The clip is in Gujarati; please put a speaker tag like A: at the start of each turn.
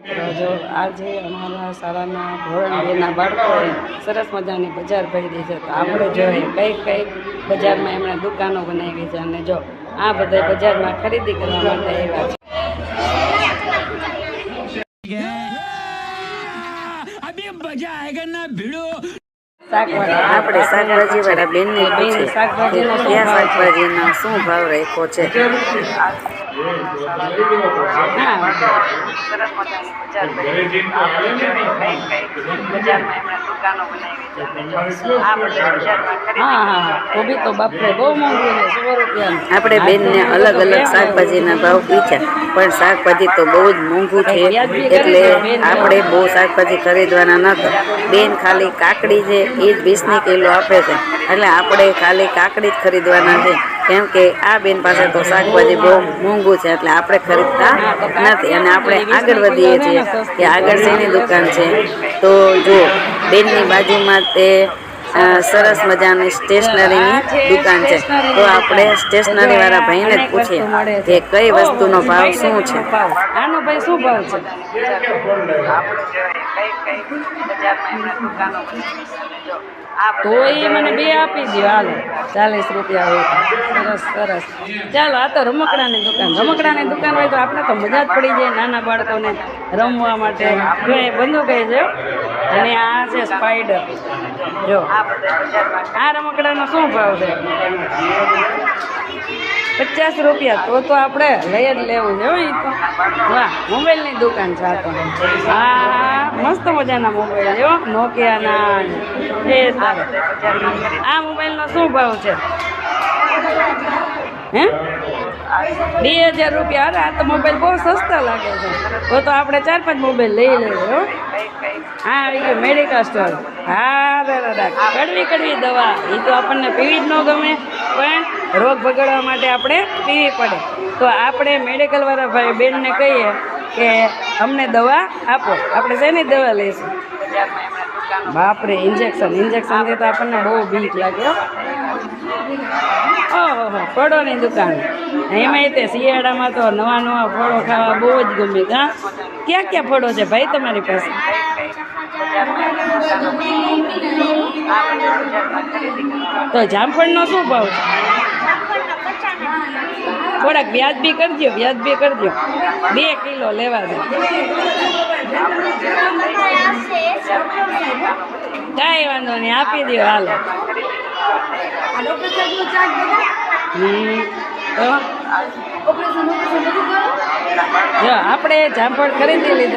A: જો આજે અમારા શાળાના ધોરણ 2ના બાળકોએ સરસ મજાની બજાર ભરી છે. તો આપણે જોઈએ કઈ બજારમાં એમણે દુકાનો બનાવી છે. અને જો આ બધા બજારમાં ખરીદી કરવા માટે આવ્યા છે.
B: આપણે શાકભાજી વાળા બેન ને પૂછીએ ત્યાં શાકભાજીનો શું ભાવ રાખ્યો છે.
A: કોબી તો બાપરે બહુ મોંઘું છે, 100 રૂપિયાનું.
B: આપણે બેન ને અલગ અલગ શાકભાજીના ભાવ પૂછ્યા, પણ શાકભાજી તો બહુ જ મોંઘું છે, એટલે આપણે બહુ શાકભાજી ખરીદવાના નહોતા. બેન ખાલી કાકડી છે એ જ 20ની કિલો આપે છે, એટલે આપણે ખાલી કાકડી જ ખરીદવાના છે, કેમ કે આ બેન પાસે તો શાકભાજી બહુ મોંઘું છે, એટલે આપણે ખરીદતા નથી. અને આપણે આગળ વધીએ છીએ કે આગળ શેની દુકાન છે. તો જો બેનની બાજુમાં તે સરસ મજાની સ્ટેશનરીની દુકાન છે, તો આપણે સ્ટેશનરી વાળા ભાઈને જ પૂછીએ કે કઈ વસ્તુનો ભાવ શું છે.
A: આનો ભાઈ શું ભાવ છે? તો એ મને 2 આપી દો, હાલો 40 રૂપિયા હોય. સરસ સરસ. ચાલો, આ તો રમકડાની દુકાન હોય તો આપણે તો મજા જ પડી જાય નાના બાળકોને રમવા માટે. જો એ બંદૂક છે અને આ છે સ્પાઈડર. જો આ રમકડાનો શું ભાવ છે? 50 રૂપિયા. તો આપણે લઈ જ લેવું છે. એ તો વાહ, મોબાઈલની દુકાન છે. આ તો આ મસ્ત મજાના મોબાઈલ છે, નોકિયાના. એ સારો. આ મોબાઈલનો શું ભાવ છે? હે 2000 રૂપિયા. અરે આ તો મોબાઈલ બહુ સસ્તા લાગે છે. તો આપણે 4-5 મોબાઈલ લઈ લેજો. હા, આવી ગયો મેડિકલ સ્ટોર. હા દાદા, કડવી દવા એ તો આપણને પીવી જ ન ગમે, પણ રોગ ભગાડવા માટે આપણે પીવી પડે. તો આપણે મેડિકલવાળા ભાઈ બેનને કહીએ કે અમને દવા આપો. આપણે શેની દવા લઈશું? બાપરે, ઇન્જેક્શનથી તો આપણને બહુ બીક લાગે. ઓહો, ફળોની દુકાન. એમાંય તે શિયાળામાં તો નવા ફળો ખાવા બહુ જ ગમે. હા, ક્યાં ફળો છે ભાઈ તમારી પાસે? તો જામફળનો શું ભાવ છે? થોડાક વ્યાજબી કરજો. 2 કિલો લેવા છે. કાંઈ વાંધો નહીં, આપી દો. હાલો. જો આપણે જામફળ ખરીદી લીધા.